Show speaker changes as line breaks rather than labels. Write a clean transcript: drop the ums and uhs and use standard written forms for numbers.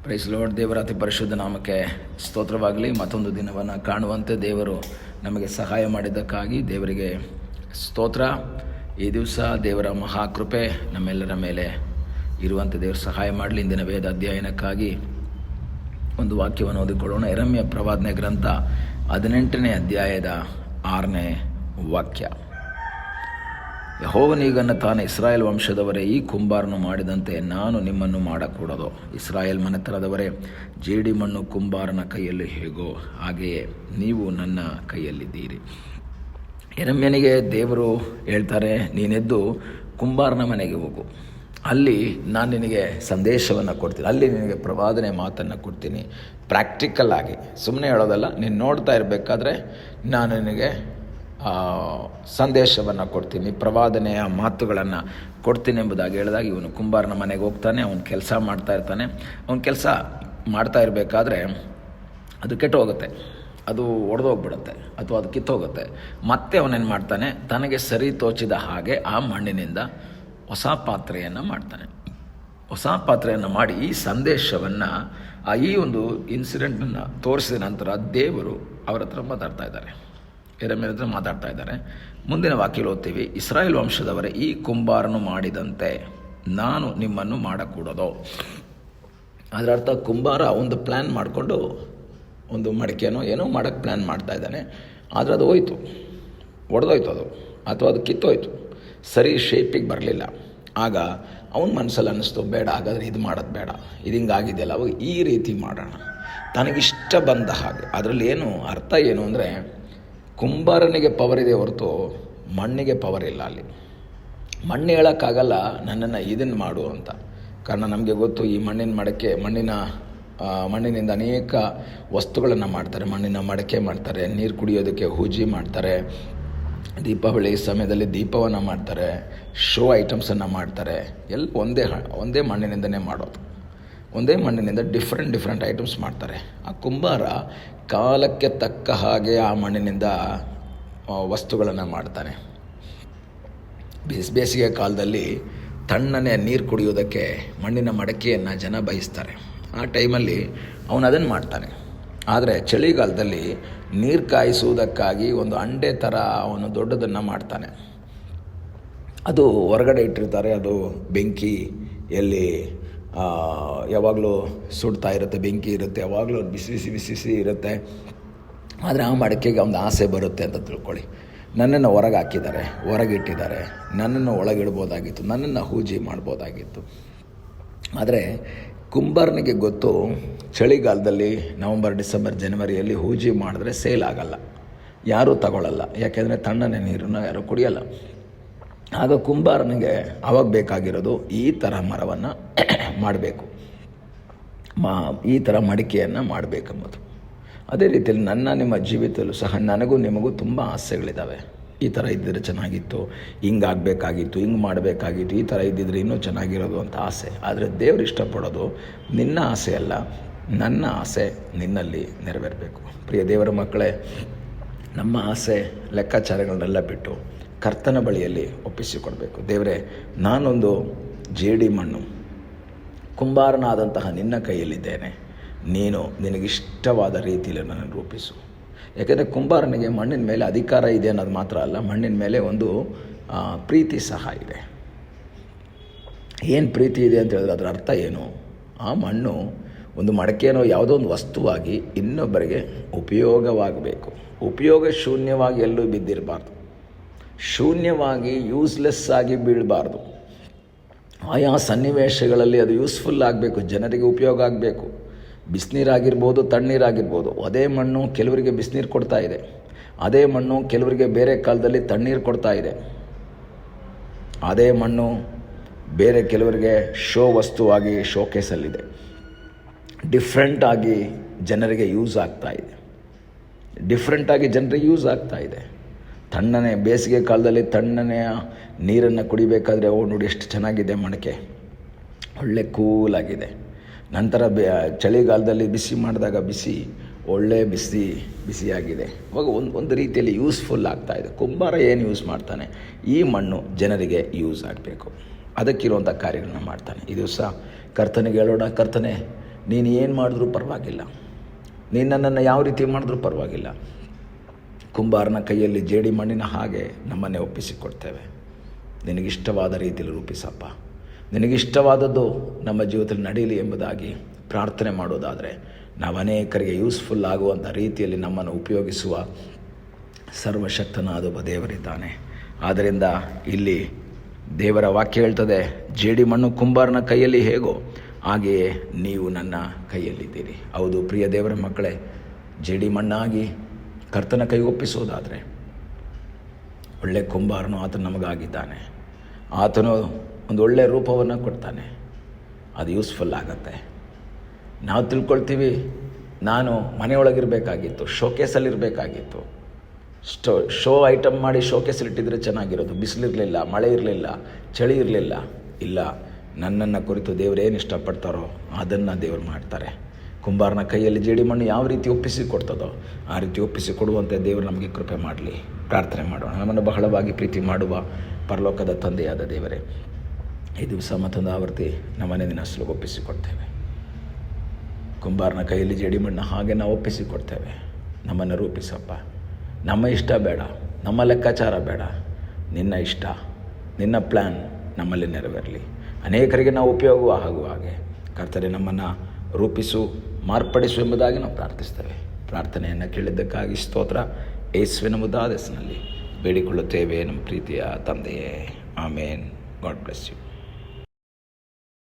Price lord. ದೇವರ ಅತಿ ಪರಿಶುದ್ಧ ನಾಮಕ್ಕೆ ಸ್ತೋತ್ರವಾಗಲಿ. ಮತ್ತೊಂದು ದಿನವನ್ನು ಕಾಣುವಂತೆ ದೇವರು ನಮಗೆ ಸಹಾಯ ಮಾಡಿದ್ದಕ್ಕಾಗಿ ದೇವರಿಗೆ ಸ್ತೋತ್ರ. ಈ ದಿವಸ ದೇವರ ಮಹಾಕೃಪೆ ನಮ್ಮೆಲ್ಲರ ಮೇಲೆ ಇರುವಂತೆ ದೇವರು ಸಹಾಯ ಮಾಡಲಿ. ಇಂದಿನ ವೇದ ಅಧ್ಯಯನಕ್ಕಾಗಿ ಒಂದು ವಾಕ್ಯವನ್ನು ಓದಿಕೊಳ್ಳೋಣ. ಯೆರೆಮೀಯ ಪ್ರವಾದನೆ ಗ್ರಂಥ 18ನೇ ಅಧ್ಯಾಯದ 6ನೇ ವಾಕ್ಯ. ಯೆಹೋವನೀಗನ್ನ ತಾನು ಇಸ್ರಾಯೇಲ್ ವಂಶದವರೇ, ಈ ಕುಂಬಾರನು ಮಾಡಿದಂತೆ ನಾನು ನಿಮ್ಮನ್ನು ಮಾಡಕೂಡದು. ಇಸ್ರಾಯೇಲ್ ಮನೆತನದವರೇ, ಜೇಡಿ ಮಣ್ಣು ಕುಂಬಾರನ ಕೈಯಲ್ಲಿ ಹೇಗೋ ಹಾಗೆಯೇ ನೀವು ನನ್ನ ಕೈಯಲ್ಲಿದ್ದೀರಿ. ಯೆರೆಮೀಯನಿಗೆ ದೇವರು ಹೇಳ್ತಾರೆ, ನೀನೆದ್ದು ಕುಂಬಾರನ ಮನೆಗೆ ಹೋಗು, ಅಲ್ಲಿ ನಾನು ನಿನಗೆ ಸಂದೇಶವನ್ನು ಕೊಡ್ತೀನಿ, ಅಲ್ಲಿ ನಿನಗೆ ಪ್ರವಾದನೆ ಮಾತನ್ನು ಕೊಡ್ತೀನಿ. ಪ್ರಾಕ್ಟಿಕಲ್ ಆಗಿ ಸುಮ್ಮನೆ ಹೇಳೋದಲ್ಲ, ನೀನು ನೋಡ್ತಾ ಇರಬೇಕಾದ್ರೆ ನಾನು ನಿನಗೆ ಸಂದೇಶವನ್ನು ಕೊಡ್ತೀನಿ, ಪ್ರವಾದನೆಯ ಮಾತುಗಳನ್ನು ಕೊಡ್ತೀನಿ ಎಂಬುದಾಗಿ ಹೇಳಿದಾಗ ಇವನು ಕುಂಬಾರನ ಮನೆಗೆ ಹೋಗ್ತಾನೆ. ಅವನು ಕೆಲಸ ಮಾಡ್ತಾ ಇರ್ತಾನೆ. ಅವನು ಕೆಲಸ ಮಾಡ್ತಾ ಇರಬೇಕಾದ್ರೆ ಅದು ಕೆಟ್ಟೋಗುತ್ತೆ, ಅದು ಒಡೆದೋಗ್ಬಿಡುತ್ತೆ ಅಥವಾ ಅದು ಕಿತ್ತೋಗುತ್ತೆ. ಮತ್ತೆ ಅವನೇನು ಮಾಡ್ತಾನೆ, ತನಗೆ ಸರಿ ತೋಚಿದ ಹಾಗೆ ಆ ಮಣ್ಣಿನಿಂದ ಹೊಸ ಪಾತ್ರೆಯನ್ನು ಮಾಡ್ತಾನೆ. ಹೊಸ ಪಾತ್ರೆಯನ್ನು ಮಾಡಿ ಈ ಸಂದೇಶವನ್ನು ಈ ಒಂದು ಇನ್ಸಿಡೆಂಟನ್ನು ತೋರಿಸಿದ ನಂತರ ದೇವರು ಅವರ ಹತ್ರ ಮಾತಾಡ್ತಾ ಇದ್ದಾರೆ, ಯೆರೆಮೀಯನ ಹತ್ರ ಮಾತಾಡ್ತಾ ಇದ್ದಾರೆ. ಮುಂದಿನ ವಾಕ್ಯ ಓದ್ತೀವಿ. ಇಸ್ರಾಯೇಲ್ ವಂಶದವರೇ, ಈ ಕುಂಬಾರನು ಮಾಡಿದಂತೆ ನಾನು ನಿಮ್ಮನ್ನು ಮಾಡಕೂಡದು. ಅದರ ಅರ್ಥ, ಕುಂಬಾರ ಒಂದು ಪ್ಲ್ಯಾನ್ ಮಾಡಿಕೊಂಡು ಒಂದು ಮಡಿಕೆನೋ ಏನೋ ಮಾಡೋಕ್ಕೆ ಪ್ಲ್ಯಾನ್ ಮಾಡ್ತಾ ಇದ್ದಾನೆ. ಆದರೆ ಅದು ಹೋಯ್ತು, ಒಡೆದೋಯ್ತು ಅದು, ಅಥವಾ ಅದು ಕಿತ್ತೋಯ್ತು, ಸರಿ ಶೇಪಿಗೆ ಬರಲಿಲ್ಲ. ಆಗ ಅವನ ಮನಸ್ಸಲ್ಲಿ ಅನ್ನಿಸ್ತು, ಬೇಡ, ಹಾಗಾದರೆ ಇದು ಮಾಡೋದು ಬೇಡ, ಇದು ಹಿಂಗಾಗಿದೆಯಲ್ಲ, ಅವಾಗ ಈ ರೀತಿ ಮಾಡೋಣ, ತನಗಿಷ್ಟ ಬಂದ ಹಾಗೆ. ಅದರಲ್ಲಿ ಏನು ಅರ್ಥ ಏನು ಅಂದರೆ, ಕುಂಬಾರನಿಗೆ ಪವರ್ ಇದೆ ಹೊರತು ಮಣ್ಣಿಗೆ ಪವರ್ ಇಲ್ಲ. ಅಲ್ಲಿ ಮಣ್ಣು ಹೇಳೋಕ್ಕಾಗಲ್ಲ ನನ್ನನ್ನು ಇದನ್ನು ಮಾಡು ಅಂತ. ಕಾರಣ ನಮಗೆ ಗೊತ್ತು, ಈ ಮಣ್ಣಿನ ಮಡಕೆ, ಮಣ್ಣಿನಿಂದ ಅನೇಕ ವಸ್ತುಗಳನ್ನು ಮಾಡ್ತಾರೆ. ಮಣ್ಣಿನ ಮಡಕೆ ಮಾಡ್ತಾರೆ, ನೀರು ಕುಡಿಯೋದಕ್ಕೆ ಹೂಜಿ ಮಾಡ್ತಾರೆ, ದೀಪಾವಳಿ ಸಮಯದಲ್ಲಿ ದೀಪವನ್ನು ಮಾಡ್ತಾರೆ, ಶೋ ಐಟಮ್ಸನ್ನು ಮಾಡ್ತಾರೆ. ಎಲ್ಲ ಒಂದೇ ಮಣ್ಣಿನಿಂದನೇ ಮಾಡೋದು. ಒಂದೇ ಮಣ್ಣಿನಿಂದ ಡಿಫ್ರೆಂಟ್ ಐಟಮ್ಸ್ ಮಾಡ್ತಾರೆ. ಆ ಕುಂಬಾರ ಕಾಲಕ್ಕೆ ತಕ್ಕ ಹಾಗೆ ಆ ಮಣ್ಣಿನಿಂದ ವಸ್ತುಗಳನ್ನು ಮಾಡ್ತಾನೆ. ಬೇಸಿಗೆ ಕಾಲದಲ್ಲಿ ತಣ್ಣನೆ ನೀರು ಕುಡಿಯೋದಕ್ಕೆ ಮಣ್ಣಿನ ಮಡಕೆಯನ್ನು ಜನ ಬಯಸ್ತಾರೆ. ಆ ಟೈಮಲ್ಲಿ ಅವನು ಅದನ್ನು ಮಾಡ್ತಾನೆ. ಆದರೆ ಚಳಿಗಾಲದಲ್ಲಿ ನೀರು ಕಾಯಿಸುವುದಕ್ಕಾಗಿ ಒಂದು ಅಂಡೆ ಥರ ಅವನು ದೊಡ್ಡದನ್ನು ಮಾಡ್ತಾನೆ. ಅದು ಹೊರಗಡೆ ಇಟ್ಟಿರ್ತಾರೆ. ಅದು ಬೆಂಕಿಯಲ್ಲಿ ಯಾವಾಗಲೂ ಸುಡ್ತಾ ಇರುತ್ತೆ, ಬೆಂಕಿ ಇರುತ್ತೆ, ಯಾವಾಗಲೂ ಬಿಸಿ ಇರುತ್ತೆ. ಆದರೆ ಆ ಮಡಕೆಗೆ ಒಂದು ಆಸೆ ಬರುತ್ತೆ ಅಂತ ತಿಳ್ಕೊಳ್ಳಿ. ನನ್ನನ್ನು ಹೊರಗೆ ಹಾಕಿದ್ದಾರೆ, ಹೊರಗಿಟ್ಟಿದ್ದಾರೆ, ನನ್ನನ್ನು ಒಳಗಿಡ್ಬೋದಾಗಿತ್ತು, ನನ್ನನ್ನು ಹೂಜಿ ಮಾಡ್ಬೋದಾಗಿತ್ತು. ಆದರೆ ಕುಂಬಾರನಿಗೆ ಗೊತ್ತು, ಚಳಿಗಾಲದಲ್ಲಿ ನವಂಬರ್, ಡಿಸೆಂಬರ್, ಜನವರಿಯಲ್ಲಿ ಹೂಜಿ ಮಾಡಿದ್ರೆ ಸೇಲ್ ಆಗಲ್ಲ, ಯಾರೂ ತಗೊಳ್ಳಲ್ಲ. ಯಾಕೆಂದರೆ ತಣ್ಣನೆ ನೀರನ್ನು ಯಾರೂ ಕುಡಿಯಲ್ಲ. ಆಗ ಕುಂಬಾರನಿಗೆ ಅವಾಗ ಬೇಕಾಗಿರೋದು ಈ ಥರ ಮರವನ್ನು ಮಾಡಬೇಕು, ಈ ಥರ ಮಡಿಕೆಯನ್ನು ಮಾಡಬೇಕೆಂಬುದು. ಅದೇ ರೀತಿಯಲ್ಲಿ ನಿಮ್ಮ ಜೀವಿತದಲ್ಲೂ ಸಹ ನನಗೂ ನಿಮಗೂ ತುಂಬ ಆಸೆಗಳಿದ್ದಾವೆ. ಈ ಥರ ಇದ್ದರೆ ಚೆನ್ನಾಗಿತ್ತು, ಹಿಂಗಾಗಬೇಕಾಗಿತ್ತು, ಹಿಂಗೆ ಮಾಡಬೇಕಾಗಿತ್ತು, ಈ ಥರ ಇದ್ದಿದ್ರೆ ಇನ್ನೂ ಚೆನ್ನಾಗಿರೋದು ಅಂತ ಆಸೆ. ಆದರೆ ದೇವರು ಇಷ್ಟಪಡೋದು ನಿನ್ನ ಆಸೆ ಅಲ್ಲ, ನನ್ನ ಆಸೆ ನಿನ್ನಲ್ಲಿ ನೆರವೇರಬೇಕು. ಪ್ರಿಯ ದೇವರ ಮಕ್ಕಳೇ, ನಮ್ಮ ಆಸೆ ಲೆಕ್ಕಾಚಾರಗಳನ್ನೆಲ್ಲ ಬಿಟ್ಟು ಕರ್ತನ ಬಳಿಯಲ್ಲಿ ಒಪ್ಪಿಸಿಕೊಡ್ಬೇಕು. ದೇವರೇ, ನಾನೊಂದು ಜೇಡಿ ಮಣ್ಣು, ಕುಂಬಾರನಾದಂತಹ ನಿನ್ನ ಕೈಯಲ್ಲಿದ್ದೇನೆ, ನೀನು ನಿನಗಿಷ್ಟವಾದ ರೀತಿಯಲ್ಲಿ ನನ್ನನ್ನು ರೂಪಿಸು. ಯಾಕೆಂದರೆ ಕುಂಬಾರನಿಗೆ ಮಣ್ಣಿನ ಮೇಲೆ ಅಧಿಕಾರ ಇದೆ ಅನ್ನೋದು ಮಾತ್ರ ಅಲ್ಲ, ಮಣ್ಣಿನ ಮೇಲೆ ಒಂದು ಪ್ರೀತಿ ಸಹ ಇದೆ. ಏನು ಪ್ರೀತಿ ಇದೆ ಅಂತ ಹೇಳಿದ್ರೆ ಅದರ ಅರ್ಥ ಏನು? ಆ ಮಣ್ಣು ಒಂದು ಮಡಕೆನೋ ಯಾವುದೋ ಒಂದು ವಸ್ತುವಾಗಿ ಇನ್ನೊಬ್ಬರಿಗೆ ಉಪಯೋಗವಾಗಬೇಕು. ಉಪಯೋಗ ಶೂನ್ಯವಾಗಿ ಎಲ್ಲೂ ಬಿದ್ದಿರಬಾರ್ದು, ಶೂನ್ಯವಾಗಿ ಯೂಸ್ಲೆಸ್ ಆಗಿ ಬೀಳಬಾರ್ದು. ಆಯಾ ಸನ್ನಿವೇಶಗಳಲ್ಲಿ ಅದು ಯೂಸ್ಫುಲ್ ಆಗಬೇಕು, ಜನರಿಗೆ ಉಪಯೋಗ ಆಗಬೇಕು. ಬಿಸಿನೀರಾಗಿರ್ಬೋದು, ತಣ್ಣೀರಾಗಿರ್ಬೋದು. ಅದೇ ಮಣ್ಣು ಕೆಲವರಿಗೆ ಬಿಸಿನೀರು ಕೊಡ್ತಾ ಇದೆ, ಅದೇ ಮಣ್ಣು ಕೆಲವರಿಗೆ ಬೇರೆ ಕಾಲದಲ್ಲಿ ತಣ್ಣೀರು ಕೊಡ್ತಾ ಇದೆ. ಅದೇ ಮಣ್ಣು ಬೇರೆ ಕೆಲವರಿಗೆ ಶೋ ವಸ್ತುವಾಗಿ ಶೋಕೇಸಲ್ಲಿದೆ. ಡಿಫ್ರೆಂಟಾಗಿ ಜನರಿಗೆ ಯೂಸ್ ಆಗ್ತಾ ಇದೆ. ತಣ್ಣನೆ ಬೇಸಿಗೆ ಕಾಲದಲ್ಲಿ ತಣ್ಣನೆಯ ನೀರನ್ನು ಕುಡಿಬೇಕಾದ್ರೆ ನೋಡಿ ಎಷ್ಟು ಚೆನ್ನಾಗಿದೆ ಮಡಕೆ, ಒಳ್ಳೆ ಕೂಲಾಗಿದೆ. ನಂತರ ಚಳಿಗಾಲದಲ್ಲಿ ಬಿಸಿ ಮಾಡಿದಾಗ ಒಳ್ಳೆ ಬಿಸಿಯಾಗಿದೆ. ಅವಾಗ ಒಂದು ರೀತಿಯಲ್ಲಿ ಯೂಸ್ಫುಲ್ ಆಗ್ತಾಯಿದೆ. ಕುಂಬಾರ ಏನು ಯೂಸ್ ಮಾಡ್ತಾನೆ? ಈ ಮಣ್ಣು ಜನರಿಗೆ ಯೂಸ್ ಆಗಬೇಕು, ಅದಕ್ಕಿರುವಂಥ ಕಾರ್ಯಗಳನ್ನ ಮಾಡ್ತಾನೆ. ಈ ದಿವಸ ಕರ್ತನಿಗೆ ಹೇಳೋಣ, ಕರ್ತನೆ, ನೀನು ಏನು ಮಾಡಿದ್ರೂ ಪರವಾಗಿಲ್ಲ, ನೀನು ನನ್ನನ್ನು ಯಾವ ರೀತಿ ಮಾಡಿದ್ರೂ ಪರವಾಗಿಲ್ಲ. ಕುಂಬಾರನ ಕೈಯಲ್ಲಿ ಜೇಡಿ ಮಣ್ಣಿನ ಹಾಗೆ ನಮ್ಮನ್ನೇ ಒಪ್ಪಿಸಿಕೊಡ್ತೇವೆ. ನಿನಗಿಷ್ಟವಾದ ರೀತಿಯಲ್ಲಿ ರೂಪಿಸಪ್ಪ, ನಿನಗಿಷ್ಟವಾದದ್ದು ನಮ್ಮ ಜೀವಿತದಲ್ಲಿ ನಡೆಯಲಿ ಎಂಬುದಾಗಿ ಪ್ರಾರ್ಥನೆ ಮಾಡೋದಾದರೆ ನಾವು ಅನೇಕರಿಗೆ ಯೂಸ್ಫುಲ್ ಆಗುವಂಥ ರೀತಿಯಲ್ಲಿ ನಮ್ಮನ್ನು ಉಪಯೋಗಿಸುವ ಸರ್ವಶಕ್ತನಾದ ಒಬ್ಬ ದೇವರಿದ್ದಾನೆ. ಆದ್ದರಿಂದ ಇಲ್ಲಿ ದೇವರ ವಾಕ್ಯ ಹೇಳ್ತದೆ, ಜೇಡಿ ಮಣ್ಣು ಕುಂಬಾರನ ಕೈಯಲ್ಲಿ ಹೇಗೋ ಹಾಗೆಯೇ ನೀವು ನನ್ನ ಕೈಯಲ್ಲಿದ್ದೀರಿ. ಹೌದು ಪ್ರಿಯ ದೇವರ ಮಕ್ಕಳೇ, ಜೇಡಿ ಮಣ್ಣಾಗಿ ಕರ್ತನ ಕೈ ಒಪ್ಪಿಸೋದಾದರೆ ಒಳ್ಳೆ ಕುಂಬಾರನು ಆತನು ನಮಗಾಗಿದ್ದಾನೆ. ಆತನು ಒಂದು ಒಳ್ಳೆಯ ರೂಪವನ್ನು ಕೊಡ್ತಾನೆ, ಅದು ಯೂಸ್ಫುಲ್ ಆಗುತ್ತೆ. ನಾವು ತಿಳ್ಕೊಳ್ತೀವಿ, ನಾನು ಮನೆಯೊಳಗಿರಬೇಕಾಗಿತ್ತು, ಶೋಕೇಸಲ್ಲಿರಬೇಕಾಗಿತ್ತು, ಶೋ ಐಟಮ್ ಮಾಡಿ ಶೋಕೇಸಲ್ಲಿಟ್ಟಿದ್ರೆ ಚೆನ್ನಾಗಿರೋದು. ಬಿಸಿಲಿರಲಿಲ್ಲ, ಮಳೆ ಇರಲಿಲ್ಲ, ಚಳಿ ಇರಲಿಲ್ಲ. ಇಲ್ಲ, ನನ್ನನ್ನು ಕುರಿತು ದೇವರೇನು ಇಷ್ಟಪಡ್ತಾರೋ ಅದನ್ನು ದೇವರು ಮಾಡ್ತಾರೆ. ಕುಂಬಾರನ ಕೈಯಲ್ಲಿ ಜೇಡಿ ಮಣ್ಣು ಯಾವ ರೀತಿ ಒಪ್ಪಿಸಿ ಕೊಡ್ತದೋ ಆ ರೀತಿ ಒಪ್ಪಿಸಿ ಕೊಡುವಂತೆ ದೇವರು ನಮಗೆ ಕೃಪೆ ಮಾಡಲಿ. ಪ್ರಾರ್ಥನೆ ಮಾಡೋಣ. ನಮ್ಮನ್ನು ಬಹಳವಾಗಿ ಪ್ರೀತಿ ಮಾಡುವ ಪರಲೋಕದ ತಂದೆಯಾದ ದೇವರೇ, ಈ ದಿವಸ ಮತ್ತೊಂದು ಆವರ್ತಿ ನಮ್ಮನೆ ನಿನ್ನ ಹೆಸರು ಒಪ್ಪಿಸಿಕೊಡ್ತೇವೆ. ಕುಂಬಾರನ ಕೈಯಲ್ಲಿ ಜೇಡಿ ಮಣ್ಣು ಹಾಗೆ ನಾವು ಒಪ್ಪಿಸಿಕೊಡ್ತೇವೆ. ನಮ್ಮನ್ನು ರೂಪಿಸಪ್ಪ. ನಮ್ಮ ಇಷ್ಟ ಬೇಡ, ನಮ್ಮ ಲೆಕ್ಕಾಚಾರ ಬೇಡ, ನಿನ್ನ ಇಷ್ಟ, ನಿನ್ನ ಪ್ಲ್ಯಾನ್ ನಮ್ಮಲ್ಲಿ ನೆರವೇರಲಿ. ಅನೇಕರಿಗೆ ನಾವು ಉಪಯೋಗ ಆಗುವ ಹಾಗೆ ಕರ್ತನೆ ನಮ್ಮನ್ನು ರೂಪಿಸು, ಮಾರ್ಪಡಿಸು ಎಂಬುದಾಗಿ ನಾವು ಪ್ರಾರ್ಥಿಸ್ತೇವೆ. ಪ್ರಾರ್ಥನೆಯನ್ನು ಕೇಳಿದ್ದಕ್ಕಾಗಿ ಸ್ತೋತ್ರ. ಯೇಸುವಿನ ಮುದ್ದಾದ ಹೆಸರಿನಲ್ಲಿ ಬೇಡಿಕೊಳ್ಳುತ್ತೇವೆ ನಮ್ಮ ಪ್ರೀತಿಯ ತಂದೆಯೇ, ಆಮೇನ್. God bless you.